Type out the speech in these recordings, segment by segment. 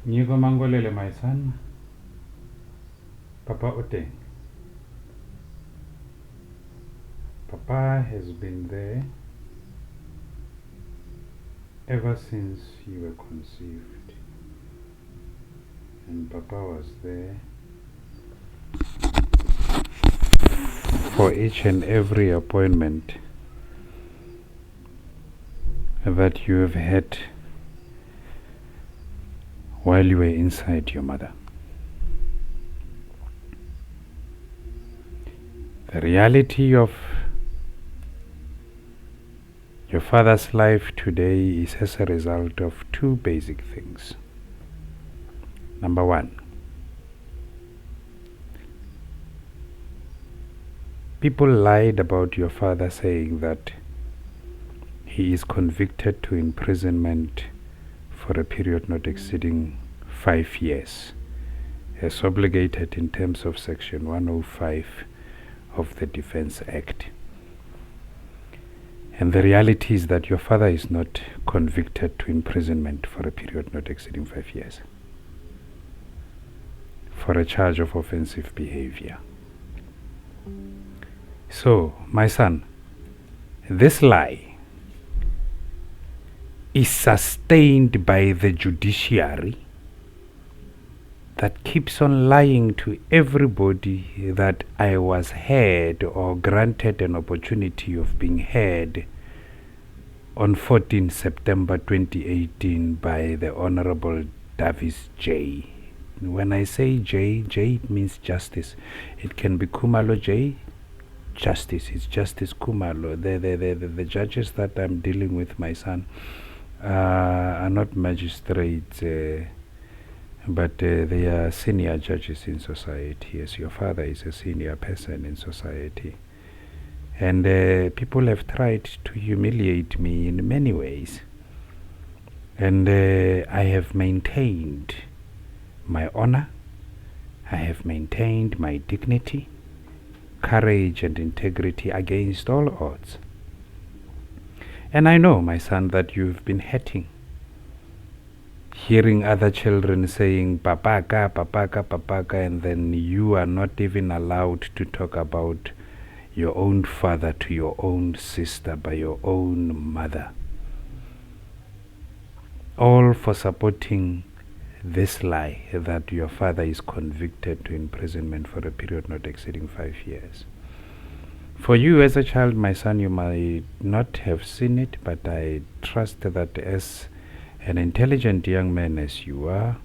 Nyiko Mangolele, my son. Papa Oteng. Papa has been there ever since you were conceived. And Papa was there for each and every appointment that you have had while you were inside your mother. The reality of your father's life today is as a result of two basic things. Number one, people lied about your father, saying that he is convicted to imprisonment for a period not exceeding 5 years, as obligated in terms of Section 105 of the Defense Act. And the reality is that your father is not convicted to imprisonment for a period not exceeding 5 years for a charge of offensive behavior. So, my son, this lie is sustained by the judiciary that keeps on lying to everybody that I was heard or granted an opportunity of being heard on 14 September 2018 by the Honorable Davis J. When I say J, it means justice. It can be Kumalo J, justice. It's Justice Kumalo. The judges that I'm dealing with, my son, are not magistrates, but they are senior judges in society. As your father is a senior person in society. And people have tried to humiliate me in many ways. And I have maintained my honor. I have maintained my dignity, courage and integrity against all odds. And I know, my son, that you've been hurting, hearing other children saying papaka, papaka, papaka, and then you are not even allowed to talk about your own father to your own sister by your own mother. All for supporting this lie that your father is convicted to imprisonment for a period not exceeding 5 years. For you as a child, my son, you might not have seen it, but I trust that as an intelligent young man as you are,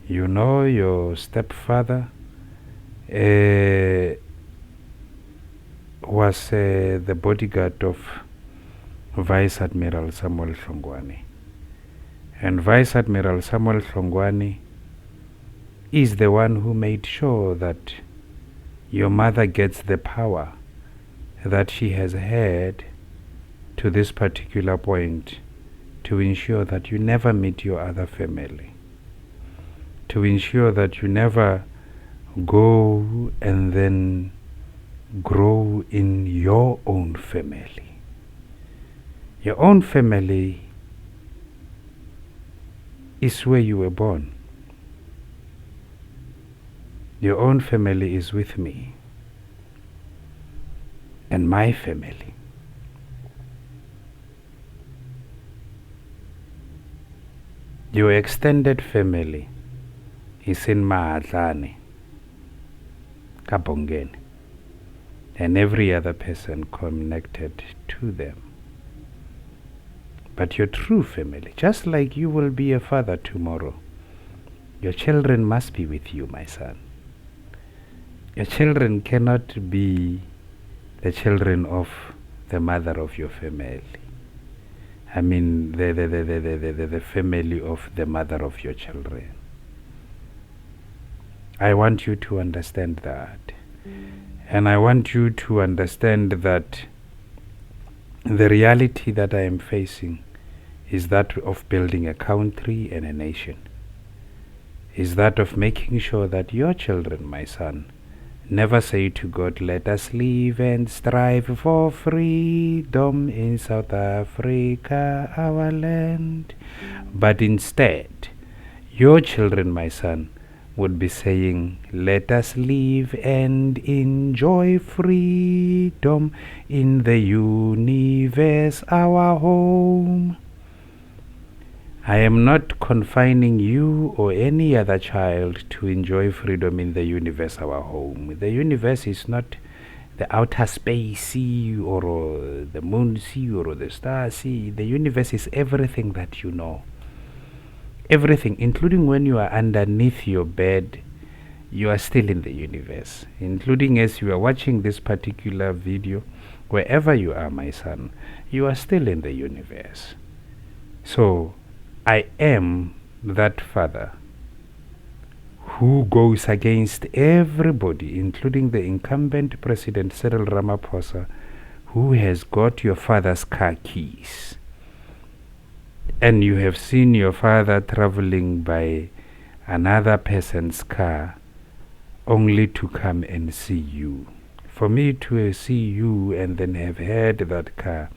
you know your stepfather was the bodyguard of Vice Admiral Samuel Hlongwane. And Vice Admiral Samuel Hlongwane is the one who made sure that your mother gets the power that she has had to this particular point, to ensure that you never meet your other family, to ensure that you never go and then grow in your own family. Your own family is where you were born. Your own family is with me and my family. Your extended family is in Mahadlane, Kabongeni, and every other person connected to them. But your true family, just like you will be a father tomorrow, your children must be with you, my son. Your children cannot be the children of the mother of your family. I mean, the family of the mother of your children. I want you to understand that. And I want you to understand that the reality that I am facing is that of building a country and a nation. Is that of making sure that your children, my son, Never say to God, let us live and strive for freedom in South Africa, our land. But instead, your children, my son, would be saying, let us live and enjoy freedom in the universe, our home. I am not confining you or any other child to enjoy freedom in the universe, our home. The universe is not the outer space sea or the moon sea or the star sea. The universe is everything that you know. Everything, including when you are underneath your bed, you are still in the universe. Including as you are watching this particular video, wherever you are, my son, you are still in the universe. So, I am that father who goes against everybody, including the incumbent President Cyril Ramaphosa, who has got your father's car keys. And you have seen your father traveling by another person's car only to come and see you. For me to see you and then have had that car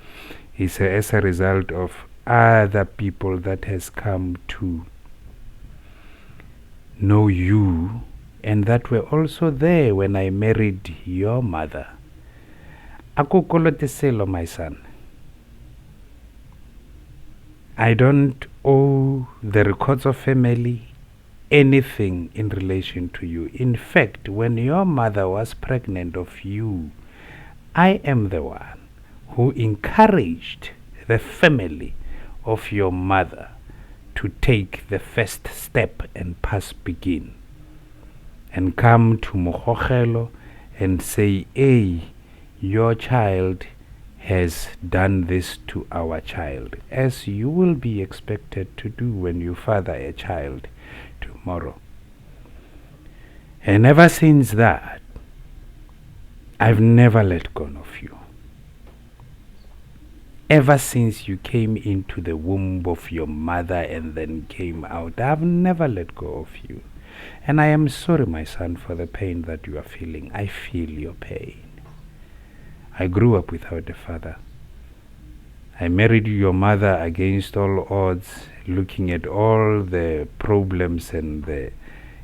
is as a result of other people that has come to know you and that were also there when I married your mother. Akukoloteselo, my son. I don't owe the records of family anything in relation to you. In fact, when your mother was pregnant of you, I am the one who encouraged the family of your mother to take the first step and pass begin and come to Mokhokhelo and say, hey, your child has done this to our child, as you will be expected to do when you father a child tomorrow. And ever since that, I've never let go of you. Ever since you came into the womb of your mother and then came out, I've never let go of you. And I am sorry, my son, for the pain that you are feeling. I feel your pain. I grew up without a father. I married your mother against all odds, looking at all the problems and the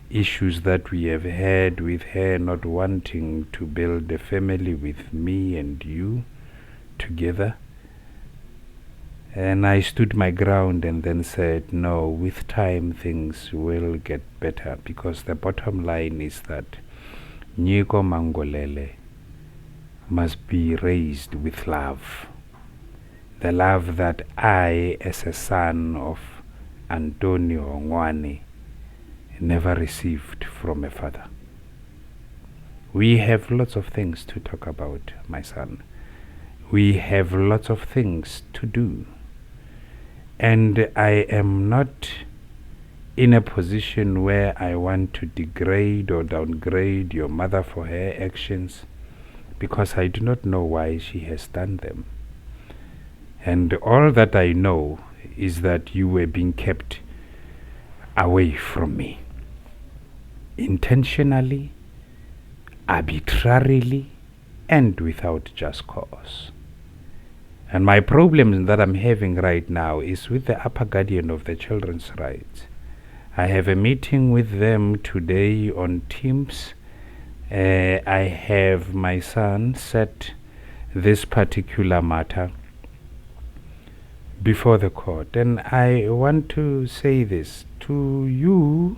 issues that we have had with her not wanting to build a family with me and you together. And I stood my ground and then said, no, with time things will get better, because the bottom line is that Nyiko Mangolele must be raised with love. The love that I, as a son of Antonio Ngwane, never received from a father. We have lots of things to talk about, my son. We have lots of things to do. And I am not in a position where I want to degrade or downgrade your mother for her actions, because I do not know why she has done them. And all that I know is that you were being kept away from me. Intentionally, arbitrarily, and without just cause. And my problem that I'm having right now is with the upper guardian of the children's rights. I have a meeting with them today on Teams. I have my son set this particular matter before the court. And I want to say this to you.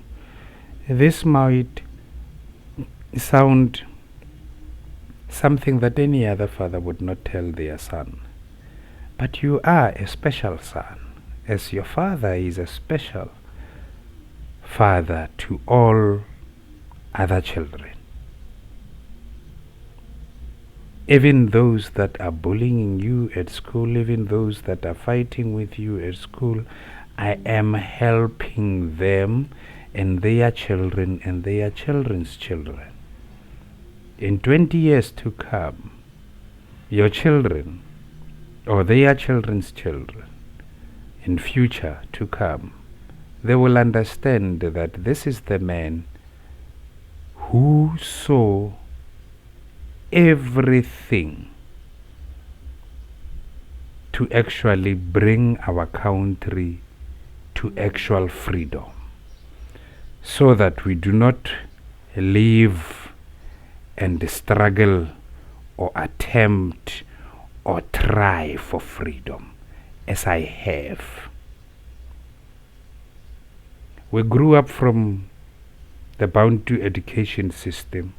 This might sound something that any other father would not tell their son. But you are a special son, as your father is a special father to all other children. Even those that are bullying you at school, even those that are fighting with you at school, I am helping them and their children and their children's children. In 20 years to come, your children or their children's children, in future to come, they will understand that this is the man who saw everything to actually bring our country to actual freedom, so that we do not live and struggle or attempt or try for freedom as I have. We grew up from the Bantu education system,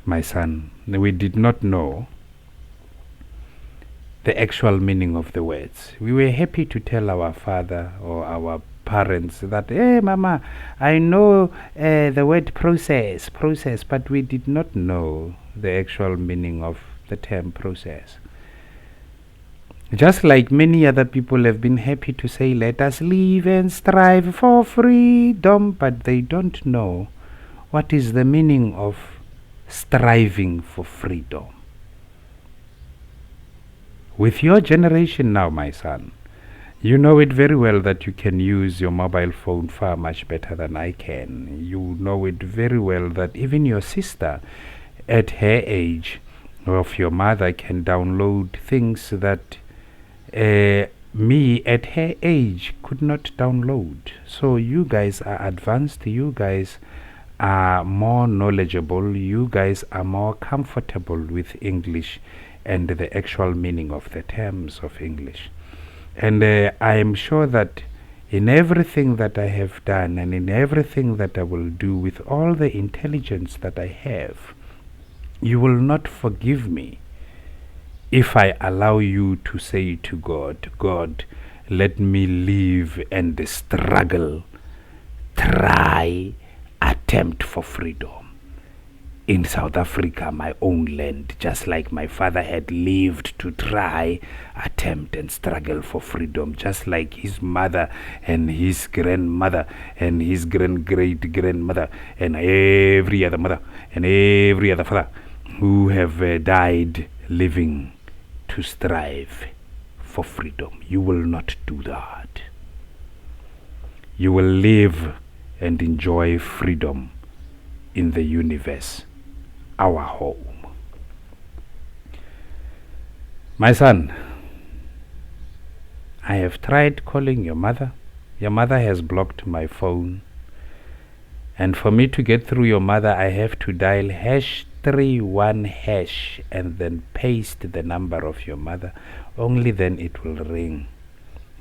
my son. We did not know the actual meaning of the words. We were happy to tell our father or our parents that, hey mama, I know the word process, but we did not know the actual meaning of the term process. Just like many other people have been happy to say, let us live and strive for freedom, but they don't know what is the meaning of striving for freedom. With your generation now, my son, you know it very well that you can use your mobile phone far much better than I can. You know it very well that even your sister at her age of your mother can download things that me at her age could not download. So you guys are advanced, you guys are more knowledgeable, you guys are more comfortable with English and the actual meaning of the terms of English. And I am sure that in everything that I have done and in everything that I will do with all the intelligence that I have, you will not forgive me if I allow you to say to God, God, let me live and struggle, try, attempt for freedom in South Africa, my own land, just like my father had lived to try, attempt and struggle for freedom, just like his mother and his grandmother and his great-grandmother and every other mother and every other father who have died living to strive for freedom. You will not do that. You will live and enjoy freedom in the universe, our home. My son, I have tried calling your mother. Your mother has blocked my phone. And for me to get through your mother, I have to dial #31# and then paste the number of your mother. Only then it will ring.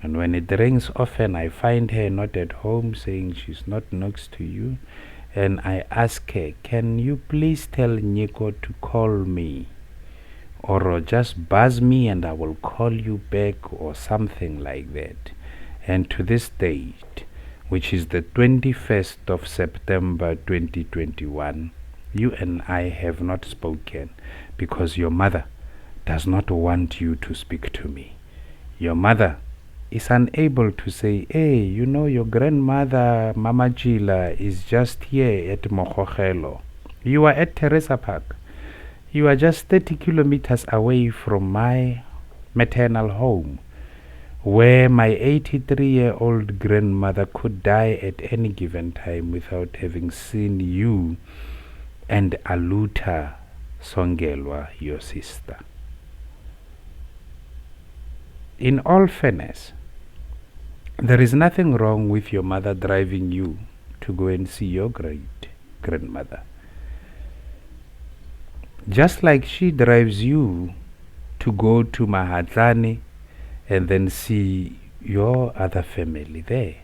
And when it rings often, I find her not at home, saying she's not next to you. And I ask her, can you please tell Nyiko to call me? Or just buzz me and I will call you back, or something like that. And to this date, which is the 21st of September 2021, you and I have not spoken because your mother does not want you to speak to me. Your mother is unable to say, hey, you know, your grandmother, Mama Gila, is just here at Mokogelo. You are at Teresa Park. You are just 30 kilometers away from my maternal home, where my 83-year-old grandmother could die at any given time without having seen you and Aluta Songelwa, your sister. In all fairness, there is nothing wrong with your mother driving you to go and see your great-grandmother. Just like she drives you to go to Mahatlane and then see your other family there.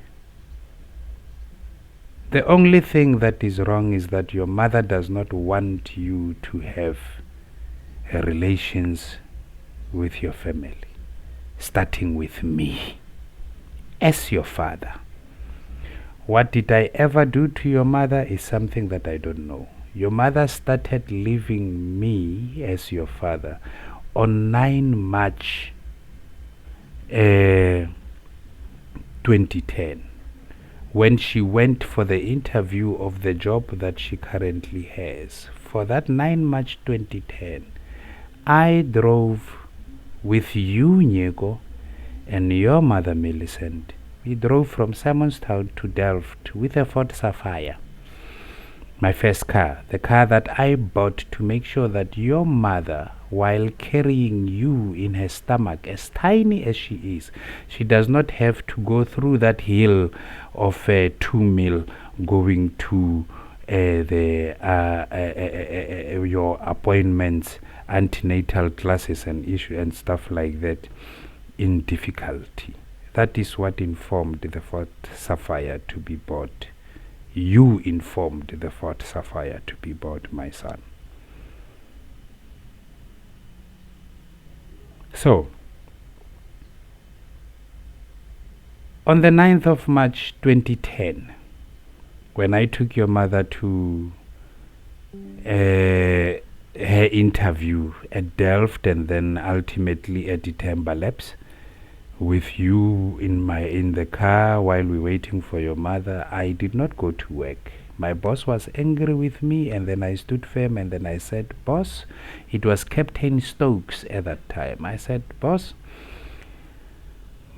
The only thing that is wrong is that your mother does not want you to have relations with your family, starting with me as your father. What did I ever do to your mother is something that I don't know. Your mother started leaving me as your father on 9 March 2010, when she went for the interview of the job that she currently has. For that 9 March 2010, I drove with you, Nyiko, and your mother, Millicent. We drove from Simonstown to Delft with a Ford Sapphire. My first car, the car that I bought to make sure that your mother, while carrying you in her stomach, as tiny as she is, she does not have to go through that hill of 2 mil going to your appointments, antenatal classes and issue and stuff like that in difficulty. That is what informed the Ford Sapphire to be bought. You informed the Ford Sapphire to be bought, my son. So, on the 9th of March 2010, when I took your mother to her interview at Delft and then ultimately at the Timber Labs, with you in the car while we waiting for your mother, I did not go to work. My boss was angry with me, and then I stood firm, and then I said, boss, it was Captain Stokes at that time. I said, boss,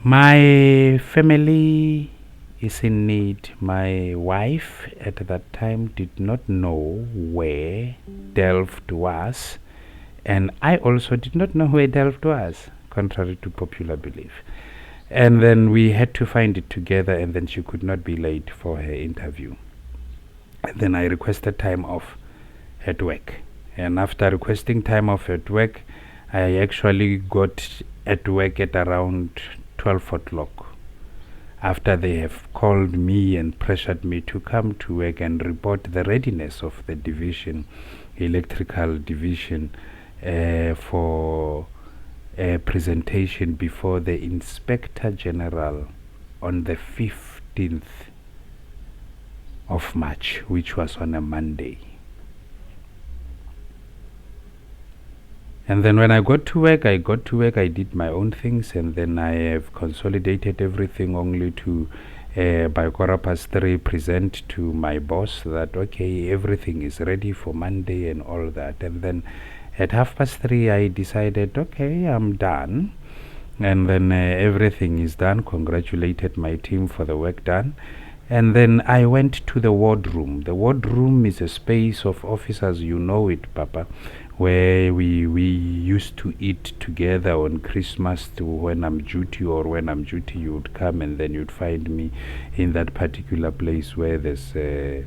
my family is in need. My wife at that time did not know where Delft was, and I also did not know where Delft was, contrary to popular belief. And then we had to find it together, and then she could not be late for her interview. And then I requested time off at work. And after requesting time off at work, I actually got at work at around 12 o'clock. After they have called me and pressured me to come to work and report the readiness of the division, electrical division, for a presentation before the Inspector General on the 15th of March, which was on a Monday. And then when I got to work, I did my own things, and then I have consolidated everything only to by 3:15 present to my boss that okay, everything is ready for Monday and all that. And then at 3:30 I decided, okay, I'm done. And then everything is done. Congratulated my team for the work done. And then I went to the wardroom. The wardroom is a space of officers, you know it, Papa, where we used to eat together on Christmas. To when I'm duty or when I'm duty, you would come and then you'd find me in that particular place where there's the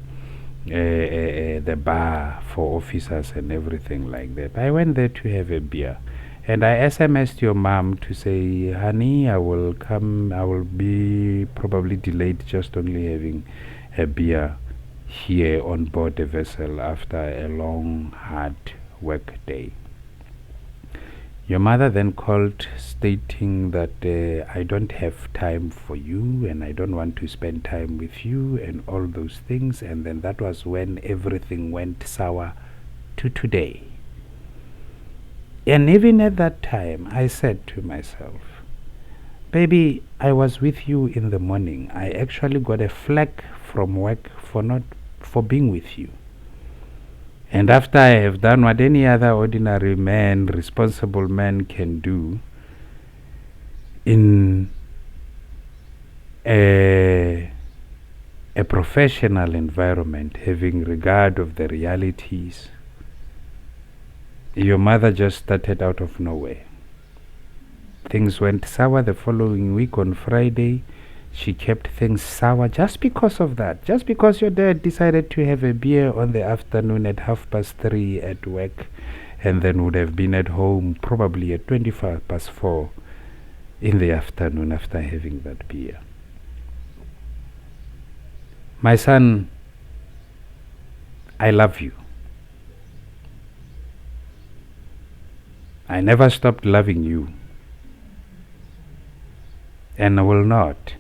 bar for officers and everything like that. I went there to have a beer, and I SMS'd your mom to say, honey, I will come, I will be probably delayed, just only having a beer here on board the vessel after a long hard work day. Your mother then called stating that I don't have time for you and I don't want to spend time with you and all those things. And then that was when everything went sour to today. And even at that time, I said to myself, baby, I was with you in the morning. I actually got a flag from work for being with you. And after I have done what any other ordinary man, responsible man can do in a professional environment, having regard of the realities, your mother just started out of nowhere. Things went sour the following week on Friday. She kept things sour just because of that. Just because your dad decided to have a beer on the afternoon at 3:30 at work, and then would have been at home probably at 4:25 in the afternoon after having that beer. My son, I love you. I never stopped loving you, and I will not.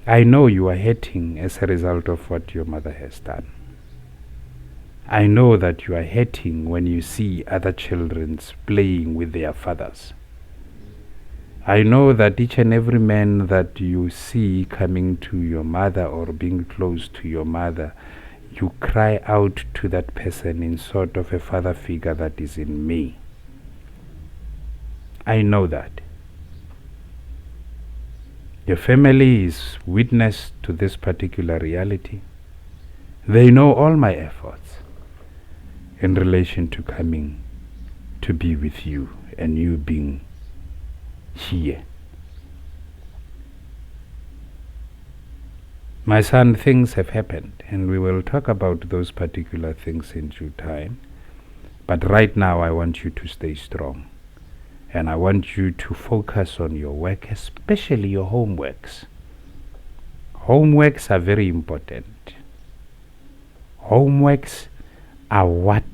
I know you are hurting as a result of what your mother has done. I know that you are hurting when you see other children playing with their fathers. I know that each and every man that you see coming to your mother or being close to your mother, you cry out to that person in sort of a father figure that is in me. I know that. Your family is witness to this particular reality. They know all my efforts in relation to coming to be with you and you being here. My son, things have happened, and we will talk about those particular things in due time. But right now, I want you to stay strong. And I want you to focus on your work, especially your homeworks. Homeworks are very important. Homeworks are what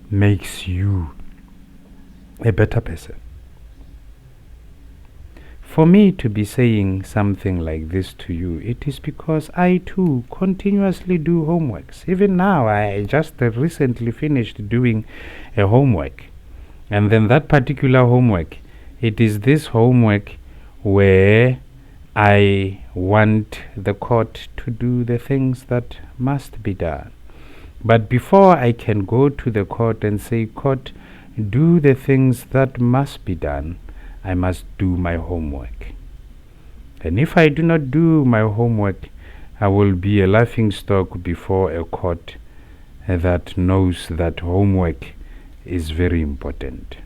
makes you a better person. For me to be saying something like this to you, it is because I too continuously do homeworks. Even now, I just recently finished doing a homework. And then that particular homework, it is this homework where I want the court to do the things that must be done. But before I can go to the court and say, court, do the things that must be done, I must do my homework. And if I do not do my homework, I will be a laughingstock before a court that knows that homework is very important.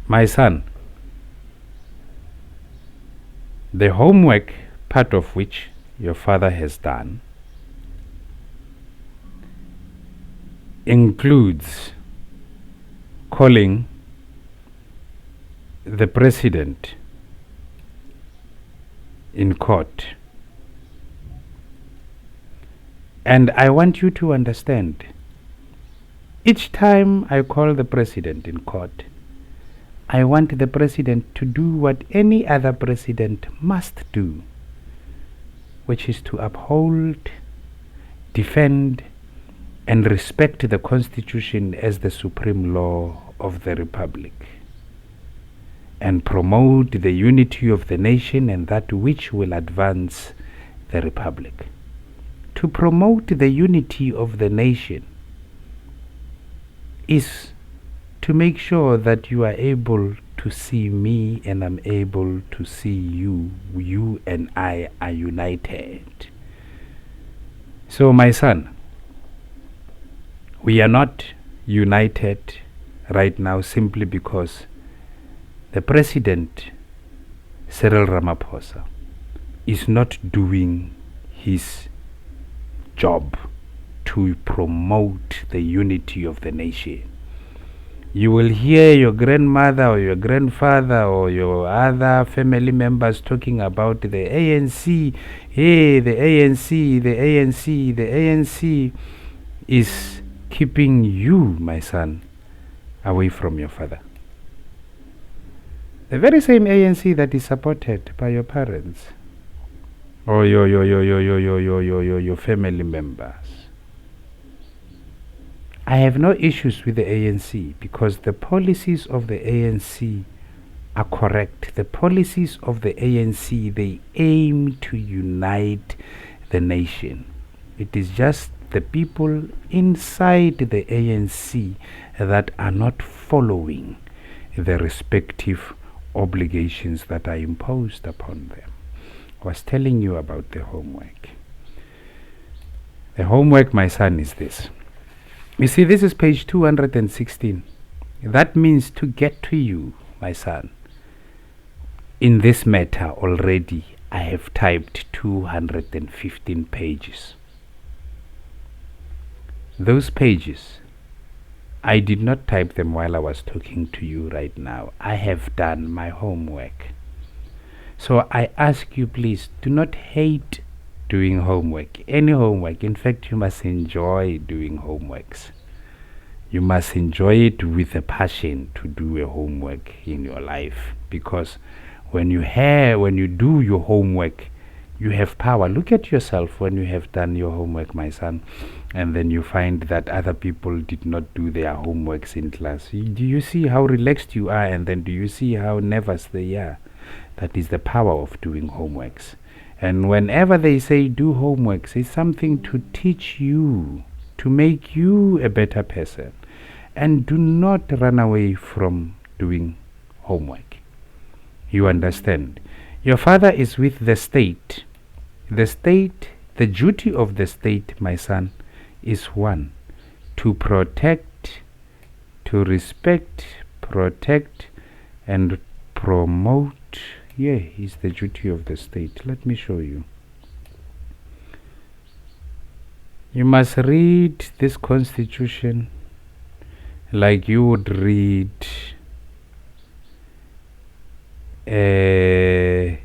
My son, the homework part of which your father has done includes calling the president in court. And I want you to understand, each time I call the president in court, I want the president to do what any other president must do, which is to uphold, defend, and respect the Constitution as the supreme law of the Republic, and promote the unity of the nation and that which will advance the Republic. To promote the unity of the nation is to make sure that you are able to see me and I'm able to see you. You and I are united. So, my son, we are not united right now simply because the President, Cyril Ramaphosa, is not doing his job to promote the unity of the nation. You will hear your grandmother or your grandfather or your other family members talking about the ANC. Hey, the ANC, the ANC, the ANC is keeping you, my son, away from your father. The very same ANC that is supported by your parents or your family members. I have no issues with the ANC because the policies of the ANC are correct. The policies of the ANC, they aim to unite the nation. It is just the people inside the ANC that are not following the respective obligations that are imposed upon them. I was telling you about the homework. The homework, my son, is this. You see, this is page 216. That means to get to you, my son. In this matter already, I have typed 215 pages. Those pages, I did not type them while I was talking to you right now. I have done my homework. So I ask you, please, do not hate doing homework. Any homework. In fact, you must enjoy doing homeworks. You must enjoy it with a passion to do a homework in your life. Because when you do your homework, you have power. Look at yourself when you have done your homework, my son, and then you find that other people did not do their homeworks in class. Do you see how relaxed you are, and then do you see how nervous they are? That is the power of doing homeworks. And whenever they say do homeworks, it's something to teach you, to make you a better person. And do not run away from doing homework. You understand? Your father is with the state. The state, the duty of the state, my son, is one, to protect, to respect, protect, and promote. Yeah, is the duty of the state. Let me show you. You must read this constitution like you would read a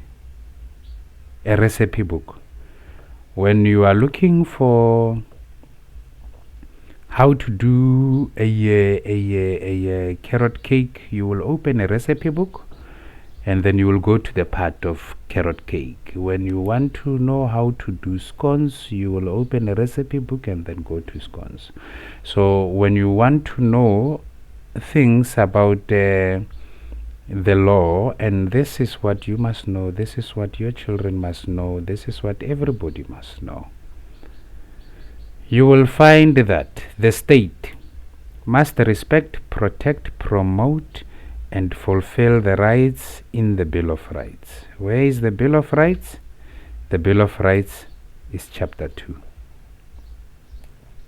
recipe book. When you are looking for how to do a carrot cake, you will open a recipe book and then you will go to the part of carrot cake. When you want to know how to do scones, you will open a recipe book and then go to scones. So when you want to know things about the law, and this is what you must know, this is what your children must know, this is what everybody must know, you will find that the state must respect, protect, promote, and fulfill the rights in the Bill of Rights. Where is the Bill of Rights? The Bill of Rights is chapter 2.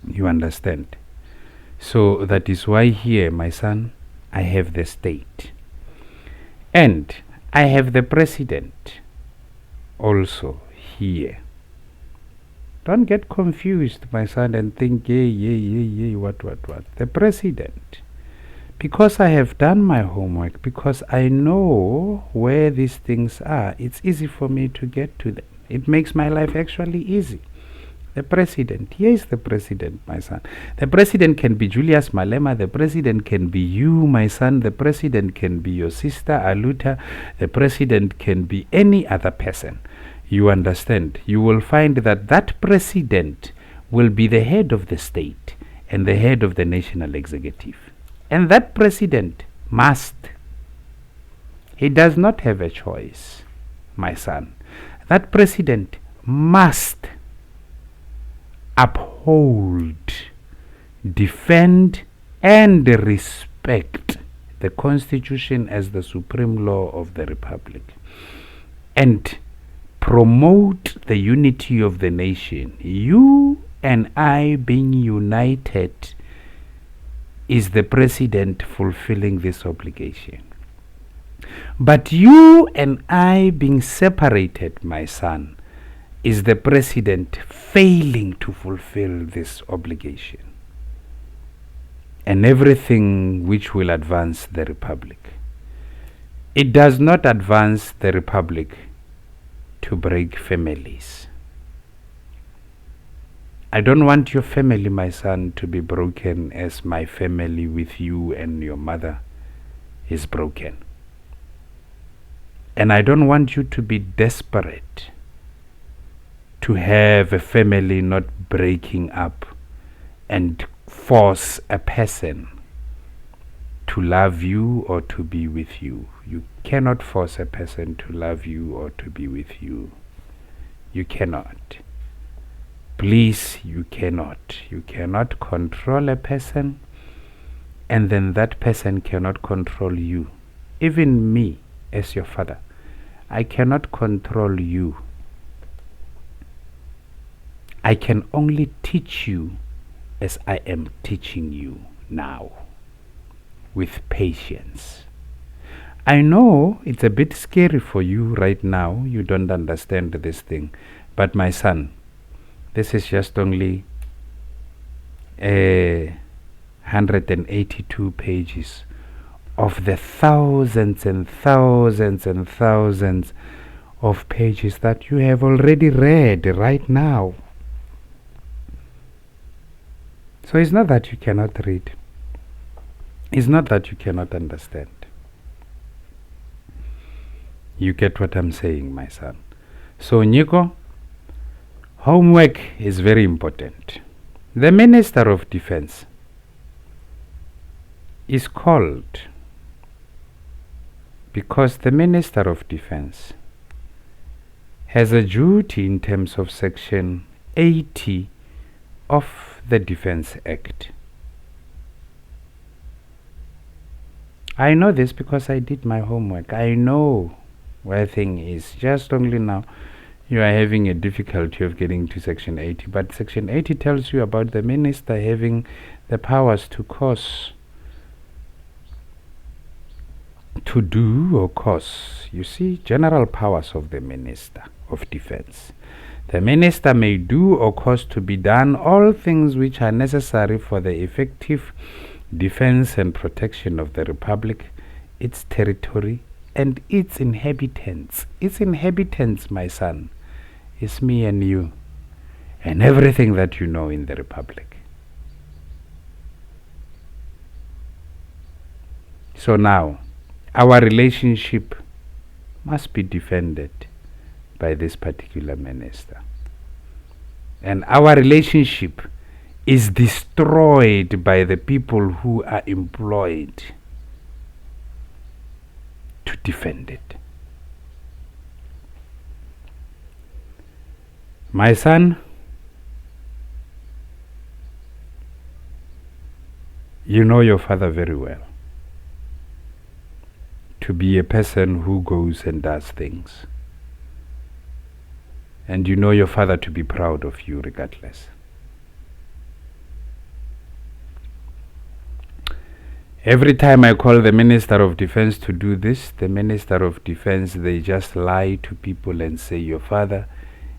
You understand? So that is why here, my son, I have the state. And I have the president also here. Don't get confused, my son, and think, what. The president. Because I have done my homework, because I know where these things are, it's easy for me to get to them. It makes my life actually easy. The president, here is the president, my son. The president can be Julius Malema, the president can be you, my son, the president can be your sister, Aluta, the president can be any other person. You understand? You will find that that president will be the head of the state and the head of the national executive. And that president must. He does not have a choice, my son. That president must uphold, defend, and respect the Constitution as the supreme law of the Republic, and promote the unity of the nation. You and I being united is the president fulfilling this obligation. But you and I being separated, my son, is the president failing to fulfill this obligation. And everything which will advance the republic. It does not advance the republic to break families. I don't want your family, my son, to be broken as my family with you and your mother is broken. And I don't want you to be desperate to have a family not breaking up and force a person to love you or to be with you. You cannot force a person to love you or to be with you. You cannot. Please, you cannot. You cannot control a person, and then that person cannot control you. Even me, as your father, I cannot control you. I can only teach you as I am teaching you now, with patience. I know it's a bit scary for you right now. You don't understand this thing. But my son, this is just only 182 pages of the thousands and thousands and thousands of pages that you have already read right now. So it's not that you cannot read. It's not that you cannot understand. You get what I'm saying, my son. So, Nyiko, homework is very important. The Minister of Defense is called because the Minister of Defense has a duty in terms of Section 80 of the Defense Act. I know this because I did my homework. I know where thing is just only now you are having a difficulty of getting to Section 80. But Section 80 tells you about the minister having the powers to cause, to do or cause. You see, general powers of the Minister of Defense. The minister may do or cause to be done all things which are necessary for the effective defense and protection of the Republic, its territory, and its inhabitants. Its inhabitants, my son, is me and you, and everything that you know in the Republic. So now, our relationship must be defended by this particular minister. And our relationship is destroyed by the people who are employed to defend it. My son, you know your father very well. To be a person who goes and does things. And you know your father to be proud of you regardless. Every time I call the Minister of Defense to do this, the Minister of Defense, they just lie to people and say your father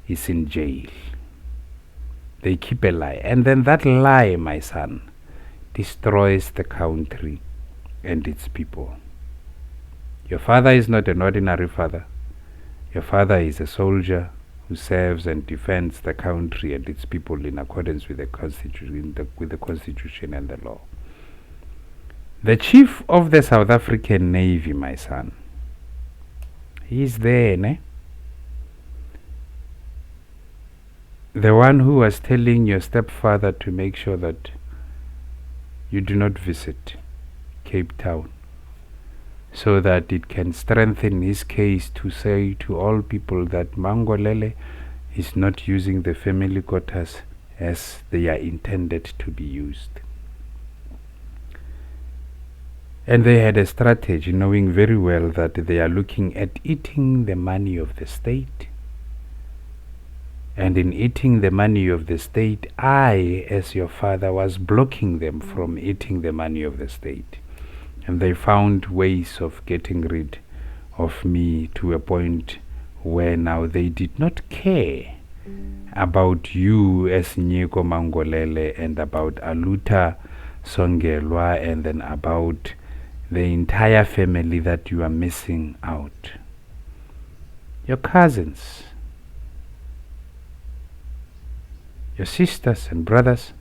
is in jail. They keep a lie. And then that lie, my son, destroys the country and its people. Your father is not an ordinary father. Your father is a soldier who serves and defends the country and its people in accordance with the Constitution and the law. The Chief of the South African Navy, my son, he is there, ne? The one who was telling your stepfather to make sure that you do not visit Cape Town, so that it can strengthen his case to say to all people that Mangolele is not using the family quarters as they are intended to be used. And they had a strategy, knowing very well that they are looking at eating the money of the state. And in eating the money of the state, I, as your father, was blocking them from eating the money of the state. And they found ways of getting rid of me to a point where now they did not care about you as Nyiko Mangolele and about Aluta Songelwa and then about the entire family that you are missing out. Your cousins, your sisters and brothers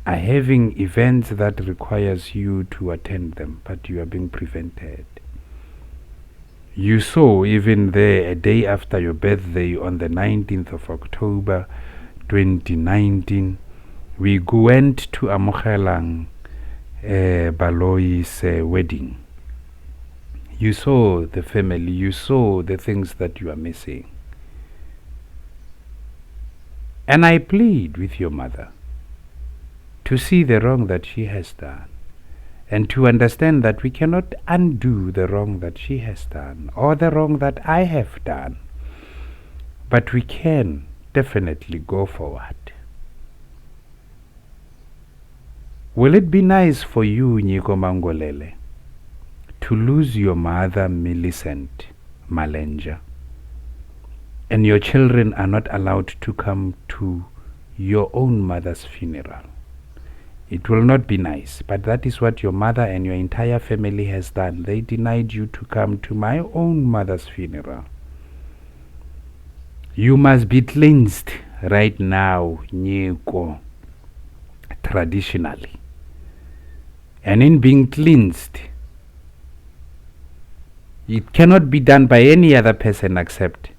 are having events that requires you to attend them, but you are being prevented. You saw even there a day after your birthday on the 19th of October 2019, we went to Amogelang Baloi's wedding. You saw the family, you saw the things that you are missing. And I plead with your mother to see the wrong that she has done and to understand that we cannot undo the wrong that she has done or the wrong that I have done, but we can definitely go forward. Will it be nice for you, Nyiko Mangolele, to lose your mother, Millicent Malenja, and your children are not allowed to come to your own mother's funeral? It will not be nice, but that is what your mother and your entire family has done. They denied you to come to my own mother's funeral. You must be cleansed right now, Nyiko, traditionally. And in being cleansed, it cannot be done by any other person except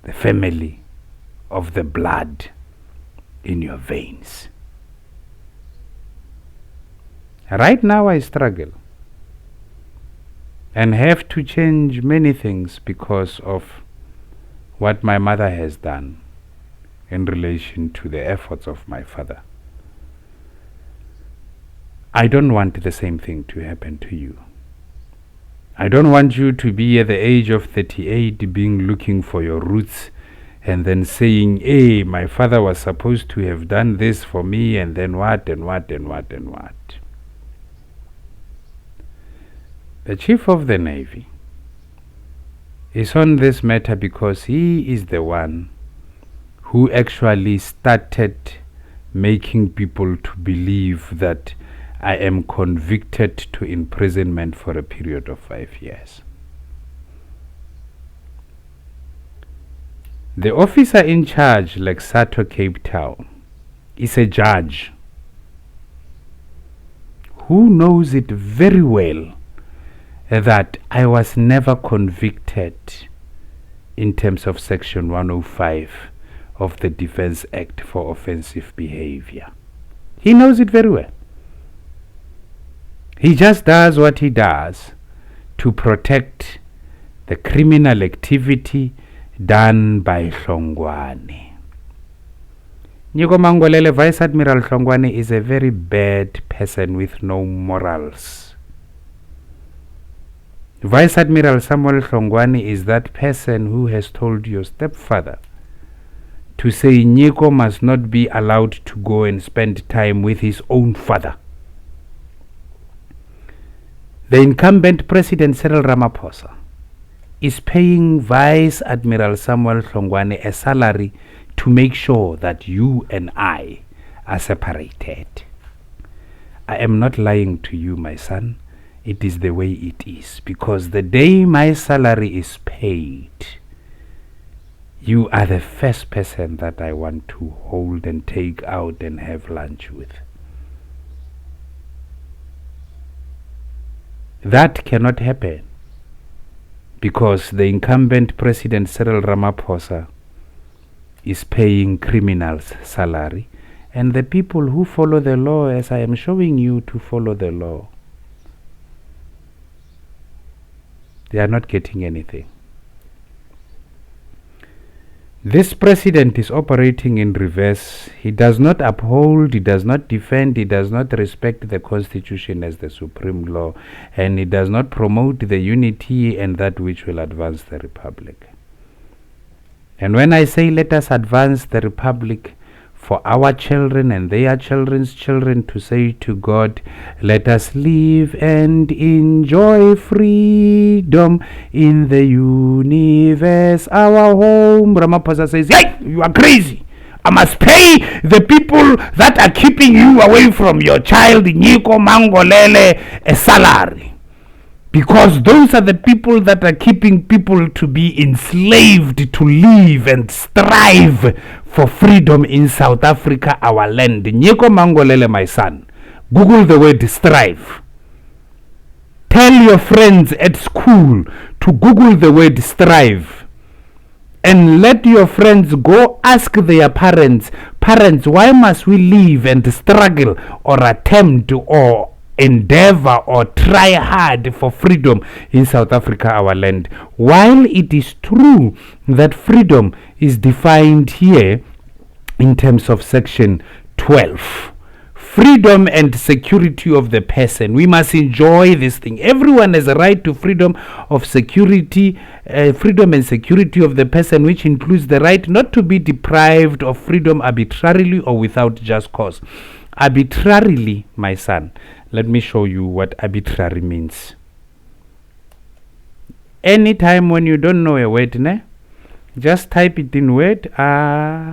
the family of the blood in your veins. Right now I struggle and have to change many things because of what my mother has done in relation to the efforts of my father. I don't want the same thing to happen to you. I don't want you to be at the age of 38 being looking for your roots and then saying, hey, my father was supposed to have done this for me, and then what, and what, and what, and what. The Chief of the Navy is on this matter because he is the one who actually started making people to believe that I am convicted to imprisonment for a period of 5 years. The officer in charge, like Sato Cape Town, is a judge who knows it very well that I was never convicted in terms of Section 105 of the Defense Act for offensive behavior. He knows it very well. He just does what he does to protect the criminal activity done by Hlongwane. Nyiko Mangolele, Vice Admiral Hlongwane, is a very bad person with no morals. Vice Admiral Samuel Hlongwane is that person who has told your stepfather to say Nyiko must not be allowed to go and spend time with his own father. The incumbent President Cyril Ramaphosa is paying Vice Admiral Samuel Hlongwane a salary to make sure that you and I are separated. I am not lying to you, my son. It is the way it is, because the day my salary is paid, you are the first person that I want to hold and take out and have lunch with. That cannot happen because the incumbent President Cyril Ramaphosa is paying criminals salary, and the people who follow the law, as I am showing you to follow the law, they are not getting anything. This president is operating in reverse. He does not uphold, he does not defend, he does not respect the Constitution as the supreme law, and he does not promote the unity and that which will advance the Republic. And when I say let us advance the Republic for our children and their children's children, to say to God, let us live and enjoy freedom in the universe, our home. Ramaphosa says, hey, you are crazy. I must pay the people that are keeping you away from your child, Nyiko Mangolele, a salary. Because those are the people that are keeping people to be enslaved, to live and strive for freedom in South Africa, our land. Nyiko Mangolele, my son, Google the word strive. Tell your friends at school to Google the word strive. And let your friends go ask their parents, why must we live and struggle or attempt or endeavor or try hard for freedom in South Africa, our land? While it is true that freedom is defined here in terms of Section 12, freedom and security of the person, we must enjoy this thing. Everyone has a right to freedom of security, freedom and security of the person, which includes the right not to be deprived of freedom arbitrarily or without just cause. Arbitrarily, my son, let me show you what arbitrary means. Anytime when you don't know a word, just type it in word, arbitrary.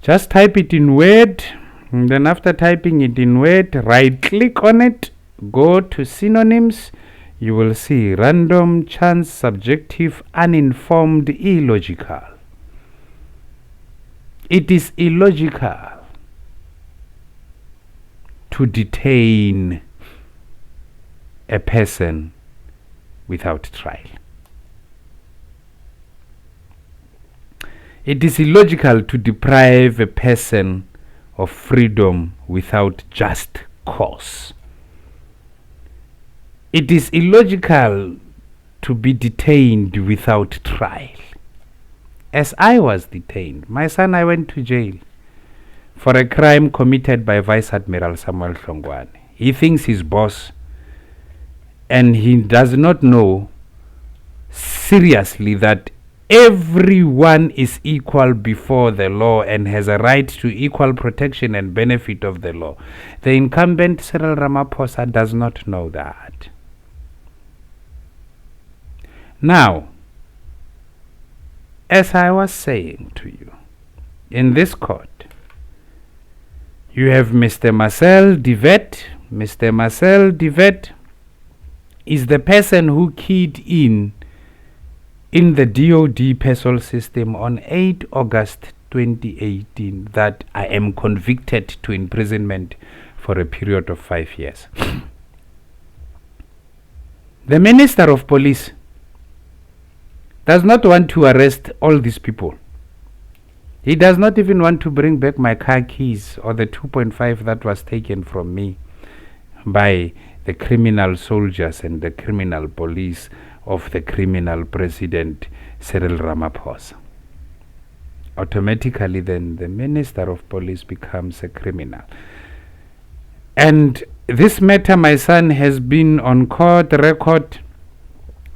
Just type it in word, and then after typing it in word, right click on it, go to synonyms. You will see random, chance, subjective, uninformed, illogical. It is illogical to detain a person without trial. It is illogical to deprive a person of freedom without just cause. It is illogical to be detained without trial. As I was detained, my son, I went to jail for a crime committed by Vice Admiral Samuel Hlongwane. He thinks he's boss, and he does not know seriously that everyone is equal before the law and has a right to equal protection and benefit of the law. The incumbent Cyril Ramaphosa does not know that. Now, as I was saying to you, in this court, you have Mr. Marcel Divet. Mr. Marcel Divet is the person who keyed in the DOD PESOL system on 8 August 2018 that I am convicted to imprisonment for a period of 5 years. The Minister of Police does not want to arrest all these people. He does not even want to bring back my car keys or the 2.5 that was taken from me by the criminal soldiers and the criminal police of the criminal president Cyril Ramaphosa. Automatically then the Minister of Police becomes a criminal. And this matter, my son, has been on court record,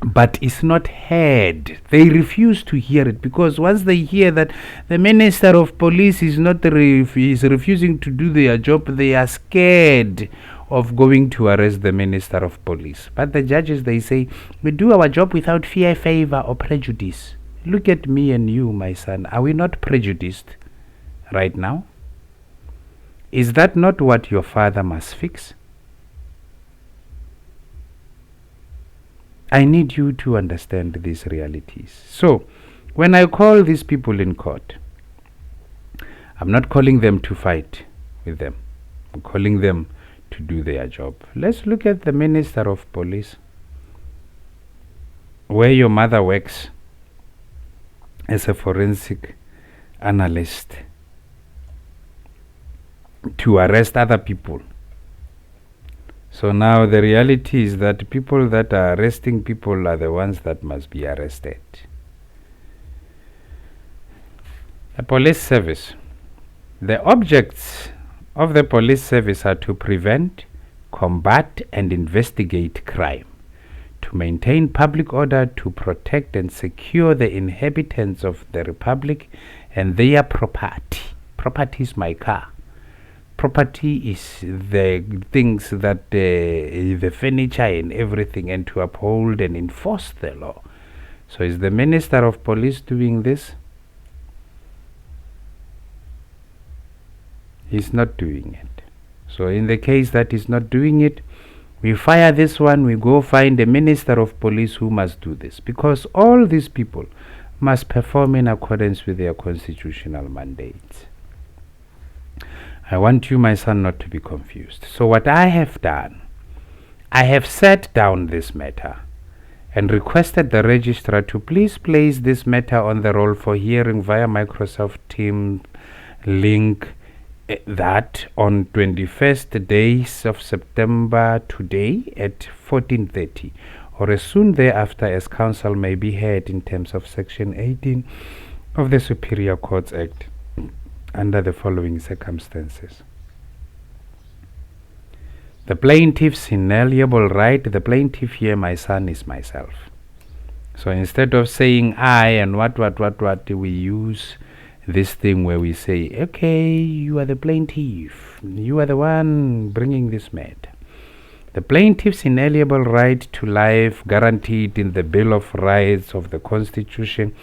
but is not heard. They refuse to hear it, because once they hear that the Minister of Police is refusing to do their job, they are scared of going to arrest the Minister of Police. But the judges, they say, we do our job without fear, favor, or prejudice. Look at me and you, my son. Are we not prejudiced right now? Is that not what your father must fix? I need you to understand these realities. So, when I call these people in court, I'm not calling them to fight with them. I'm calling them to do their job. Let's look at the Minister of Police, where your mother works as a forensic analyst to arrest other people. So now the reality is that people that are arresting people are the ones that must be arrested. The police service. The objects of the police service are to prevent, combat, and investigate crime, to maintain public order, to protect and secure the inhabitants of the republic and their property. Property is my car. Property is the things that the furniture and everything, and to uphold and enforce the law. So is the Minister of Police doing this? He's not doing it. So in the case that he's not doing it, we fire this one, we go find a Minister of Police who must do this, because all these people must perform in accordance with their constitutional mandates. I want you, my son, not to be confused. So what I have done, I have set down this matter and requested the registrar to please place this matter on the roll for hearing via Microsoft Teams link, that on 21st days of September today at 14:30, or as soon thereafter as counsel may be heard in terms of Section 18 of the Superior Courts Act, under the following circumstances. The plaintiff's inalienable right, the plaintiff here, my son, is myself. So instead of saying I and what, we use this thing where we say, okay, you are the plaintiff, you are the one bringing this matter. The plaintiff's inalienable right to life, guaranteed in the Bill of Rights of the Constitution,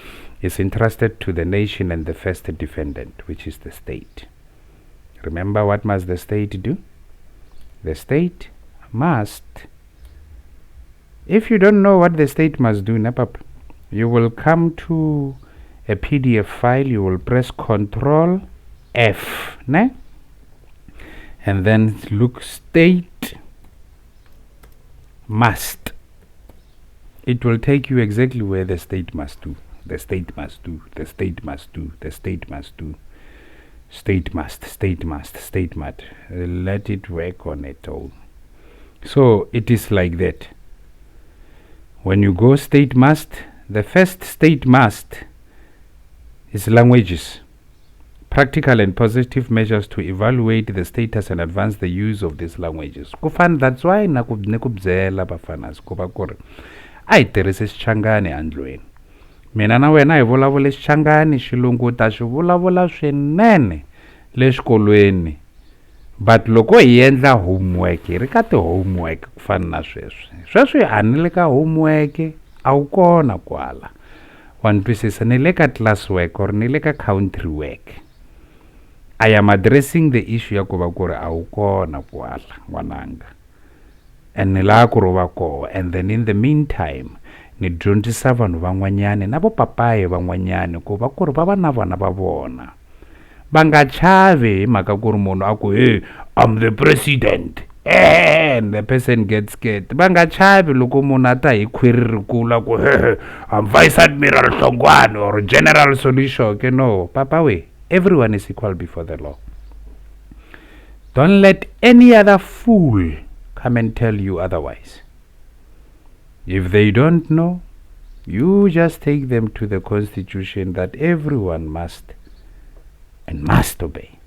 is entrusted to the nation and the first defendant, which is the state. Remember, what must the state do? The state must, if you don't know what the state must do, Napap, you will come to a PDF file, you will press Control F, ne? And then look state must. It will take you exactly where the state must do. The state must do, the state must do, the state must do, state must, state must, state must. Let it work on it all. So it is like that. When you go state must, the first state must is languages. practical and positive measures to evaluate the status and advance the use of these languages. That's why nakubzela bafanas kuba kuri ai tirhise xichangani andlweni. Mina na wena hi vulavula xichangani, xilungu ta xi vulavula swinene le xikolweni, but loko hi endla homework hi ri ka ti-homework ku fana na sweswi a ni le ka homework a wu kona kwala, wa ni twisisa, ni le ka class work or ni le ka country work. I am addressing the issue ya ku va ku ri a wu kona kwala n'wananga, and ni lava ku ri va koho. And then in the meantime ni dyondzisa vanhu van'wanyani na vo papayi van'wanyani ku va ku ri va va na vana va vona, va nga chavi hi mhaka ku ri munhu a ku hey I'm the president and the person gets scared. Va nga chavi loko munhu a ta hi khwiri rikulu ku hey I'm Vice Admiral Hlongwane or General Solishoke. No, papa we, everyone is equal before the law. Don't let any other fool come and tell you otherwise. If they don't know, you just take them to the constitution that everyone must obey.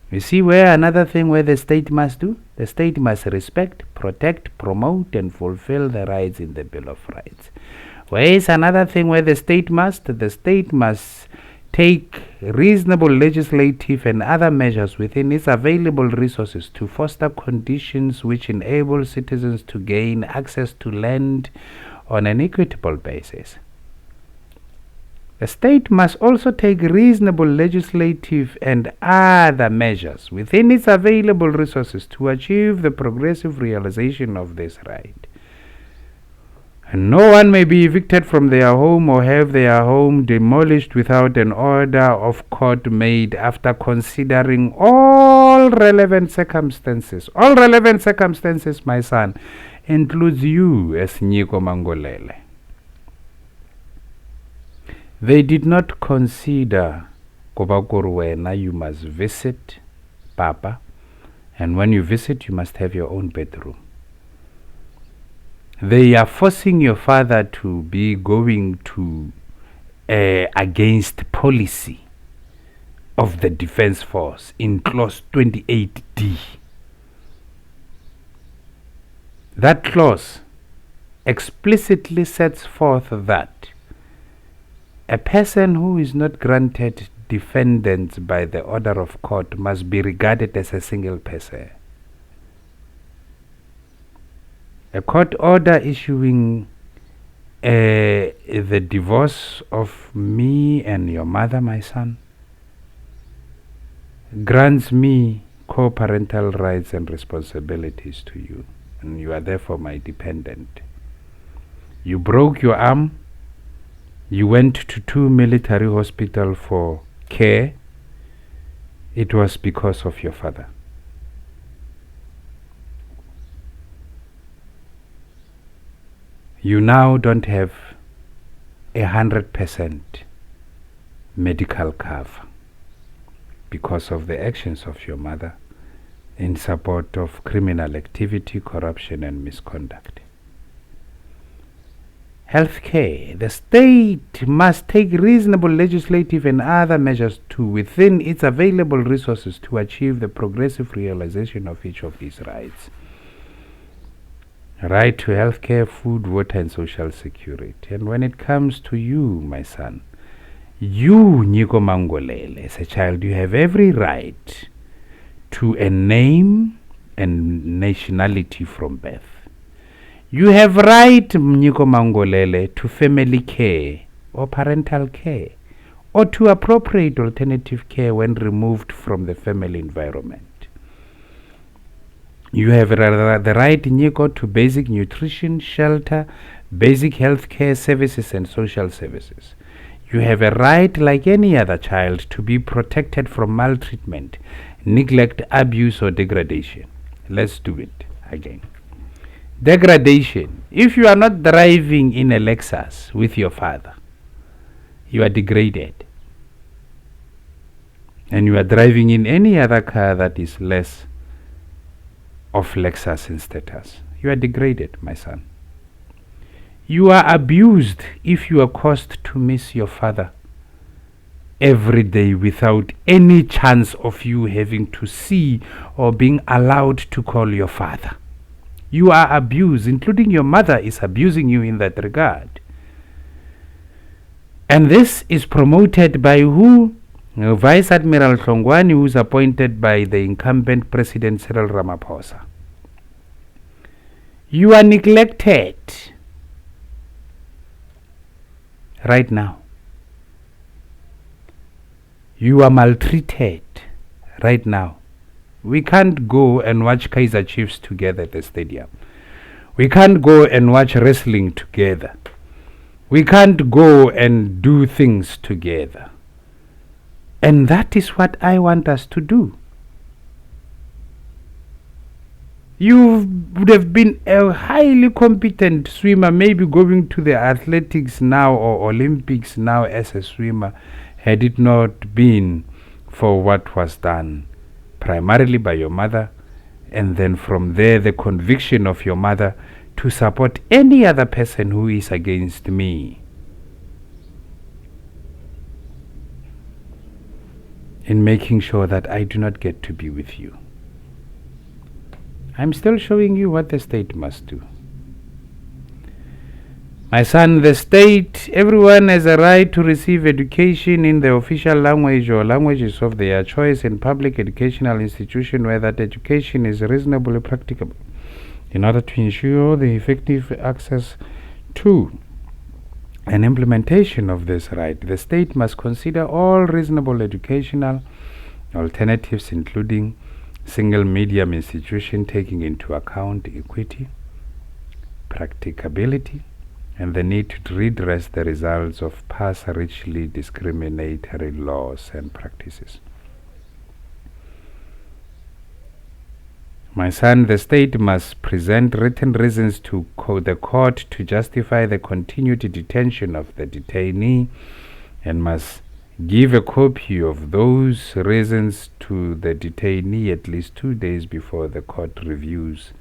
You see where another thing where the state must do? The state must respect, protect, promote and fulfill the rights in the Bill of Rights. Where is another thing where the state must? The state must take reasonable legislative and other measures within its available resources to foster conditions which enable citizens to gain access to land on an equitable basis. The state must also take reasonable legislative and other measures within its available resources to achieve the progressive realization of this right. And no one may be evicted from their home or have their home demolished without an order of court made after considering all relevant circumstances. All relevant circumstances, my son, includes you as Nyiko Mangolele. They did not consider Kobakurwena, you must visit Papa, and when you visit, you must have your own bedroom. They are forcing your father to be going to against policy of the Defense Force in clause 28D. That clause explicitly sets forth that a person who is not granted defendants by the order of court must be regarded as a single person. A court order issuing the divorce of me and your mother, my son, grants me co-parental rights and responsibilities to you, and you are therefore my dependent. You broke your arm, you went to 2 military hospitals for care. It was because of your father. You now don't have 100% medical cover because of the actions of your mother in support of criminal activity, corruption and misconduct. Healthcare. The state must take reasonable legislative and other measures to within its available resources to achieve the progressive realization of each of these rights. Right to healthcare, food, water and social security. And when it comes to you, my son, you, Nyiko Mangolele, as a child, you have every right to a name and nationality from birth. You have right, Nyiko Mangolele, to family care or parental care or to appropriate alternative care when removed from the family environment. You have the right, Nyiko, to basic nutrition, shelter, basic health care services and social services. You have a right, like any other child, to be protected from maltreatment, neglect, abuse or degradation. Let's do it again. Degradation. If you are not driving in a Lexus with your father, you are degraded. And you are driving in any other car that is less of Lexus in status, you are degraded, my son. You are abused if you are caused to miss your father every day without any chance of you having to see or being allowed to call your father. You are abused, including your mother is abusing you in that regard. And this is promoted by who? Vice Admiral Hlongwane, who is appointed by the incumbent President Cyril Ramaphosa. You are neglected right now. You are maltreated right now. We can't go and watch Kaizer Chiefs together at the stadium. We can't go and watch wrestling together. We can't go and do things together. And that is what I want us to do. You would have been a highly competent swimmer, maybe going to the athletics now or Olympics now as a swimmer, had it not been for what was done primarily by your mother, and then from there the conviction of your mother to support any other person who is against me. In making sure that I do not get to be with you. I'm still showing you what the state must do. My son, the state, everyone has a right to receive education in the official language or languages of their choice in public educational institution where that education is reasonably practicable. In order to ensure the effective access to and implementation of this right, the state must consider all reasonable educational alternatives, including single medium institution, taking into account equity, practicability, and the need to redress the results of past richly discriminatory laws and practices. My son, the state must present written reasons to the court to justify the continued detention of the detainee and must give a copy of those reasons to the detainee at least 2 days before the court reviews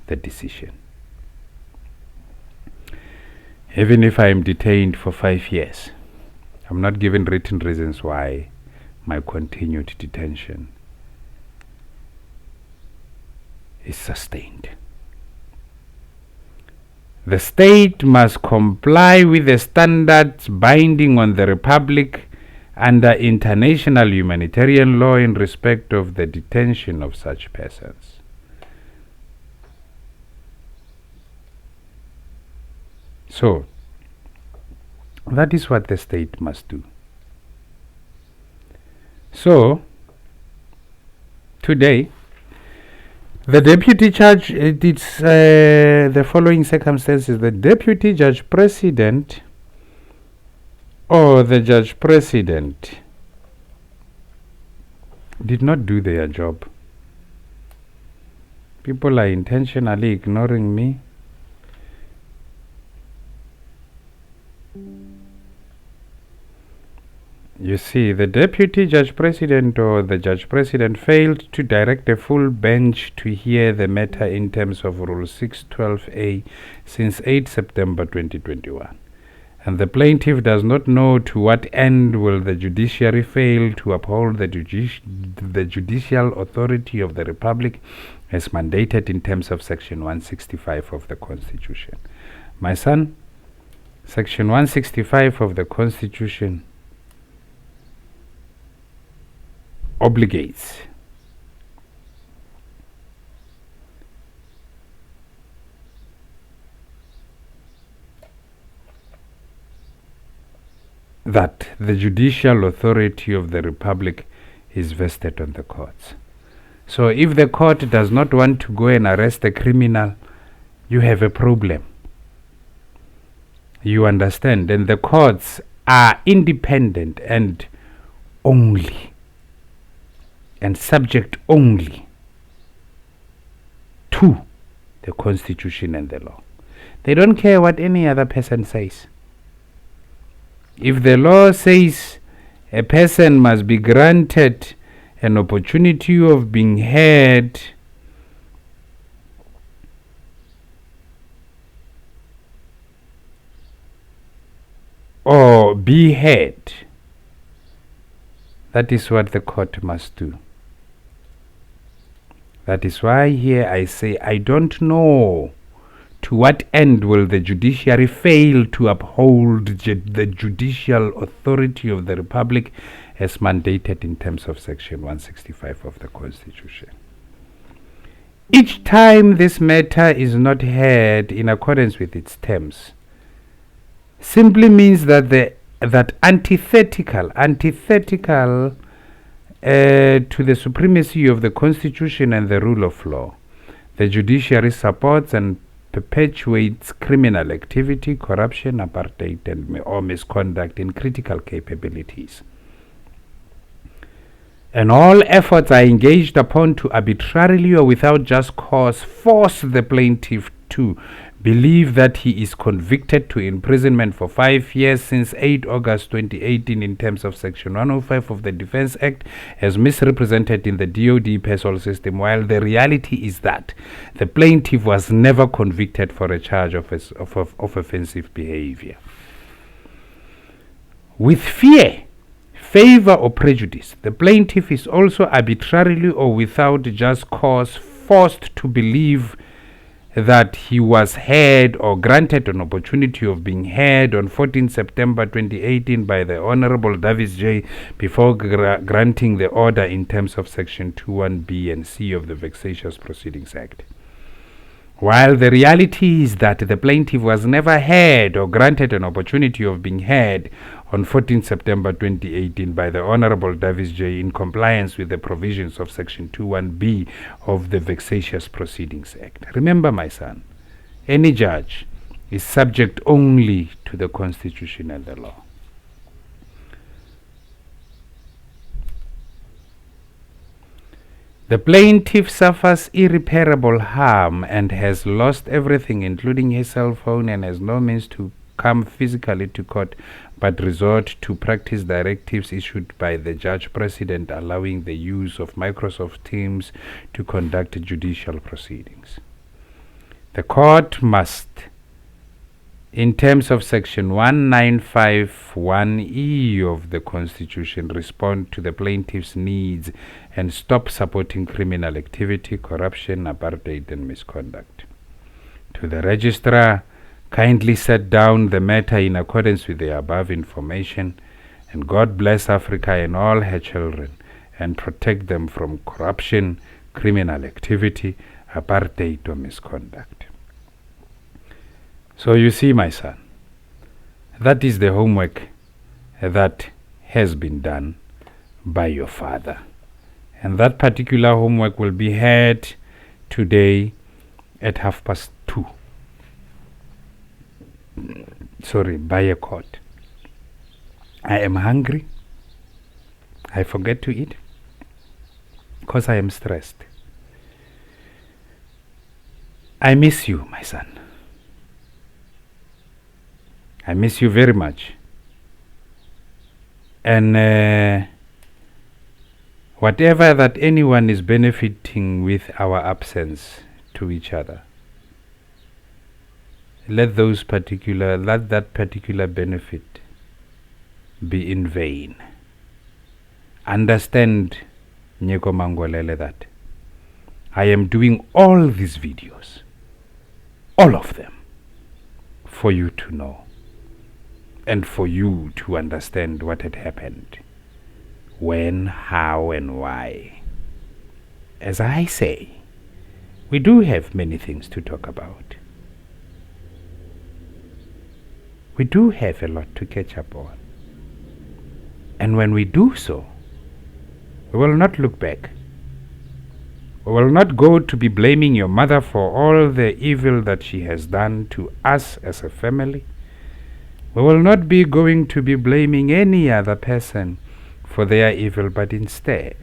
the decision. Even if I am detained for 5 years, I'm not given written reasons why my continued detention is sustained. The state must comply with the standards binding on the Republic under international humanitarian law in respect of the detention of such persons. So, that is what the state must do. So, today, the deputy judge, it's the following circumstances. The deputy judge president or the judge president did not do their job. People are intentionally ignoring me. You see, the deputy judge president or the judge president failed to direct a full bench to hear the matter in terms of Rule 612A since 8 September 2021. And the plaintiff does not know to what end will the judiciary fail to uphold the judicial authority of the Republic as mandated in terms of Section 165 of the Constitution. My son, Section 165 of the Constitution obligates that the judicial authority of the Republic is vested on the courts. So if the court does not want to go and arrest a criminal, you have a problem. You understand? And the courts are independent and only and subject only to the Constitution and the law. They don't care what any other person says. If the law says a person must be granted an opportunity of being heard, or be heard That is what the court must do. That is why here I say I don't know to what end will the judiciary fail to uphold the judicial authority of the Republic as mandated in terms of Section 165 of the Constitution. Each time this matter is not heard in accordance with its terms, simply means that that antithetical to the supremacy of the Constitution and the rule of law, the judiciary supports and perpetuates criminal activity, corruption, apartheid, or misconduct in critical capabilities. And all efforts are engaged upon to arbitrarily or without just cause force the plaintiff to believe that he is convicted to imprisonment for 5 years since 8 August 2018 in terms of Section 105 of the Defense Act as misrepresented in the DoD PESOL system, while the reality is that the plaintiff was never convicted for a charge of offensive behavior. With fear, favor, or prejudice, the plaintiff is also arbitrarily or without just cause forced to believe that he was heard or granted an opportunity of being heard on 14 September 2018 by the Honorable Davis J. before granting the order in terms of Section 21B and C of the Vexatious Proceedings Act. While the reality is that the plaintiff was never heard or granted an opportunity of being heard on 14 September 2018 by the Honorable Davis J. in compliance with the provisions of Section 21B of the Vexatious Proceedings Act. Remember, my son, any judge is subject only to the Constitution and the law. The plaintiff suffers irreparable harm and has lost everything, including his cell phone, and has no means to come physically to court, but resort to practice directives issued by the judge president allowing the use of Microsoft Teams to conduct judicial proceedings. The court must, in terms of Section 1951E of the Constitution, respond to the plaintiff's needs and stop supporting criminal activity, corruption, apartheid, and misconduct. To the registrar, kindly set down the matter in accordance with the above information, and God bless Africa and all her children, and protect them from corruption, criminal activity, apartheid, or misconduct. So you see, my son, that is the homework that has been done by your father. And that particular homework will be heard today at 2:30. By a court. I am hungry. I forget to eat because I am stressed. I miss you, my son. I miss you very much. And whatever that anyone is benefiting with our absence to each other, let that particular benefit be in vain. Understand, Nyiko Mangolele, that I am doing all these videos, all of them, for you to know and for you to understand what had happened, when, how, and why. As I say, we do have many things to talk about. We do have a lot to catch up on. And when we do so, we will not look back. We will not go to be blaming your mother for all the evil that she has done to us as a family. We will not be going to be blaming any other person for their evil, but instead,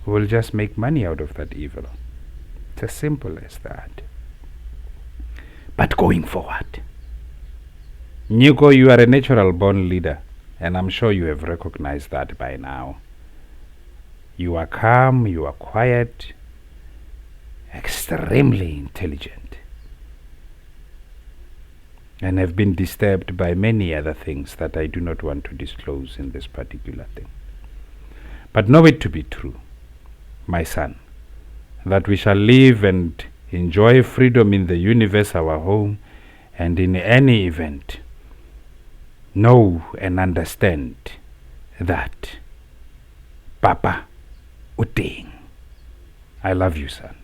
we will just make money out of that evil. It's as simple as that. But going forward, Nyiko, you are a natural born leader, and I'm sure you have recognized that by now. You are calm, you are quiet, extremely intelligent, and have been disturbed by many other things that I do not want to disclose in this particular thing. But know it to be true, my son, that we shall live and enjoy freedom in the universe, our home, and in any event, know and understand that Papa Uteng. I love you, son.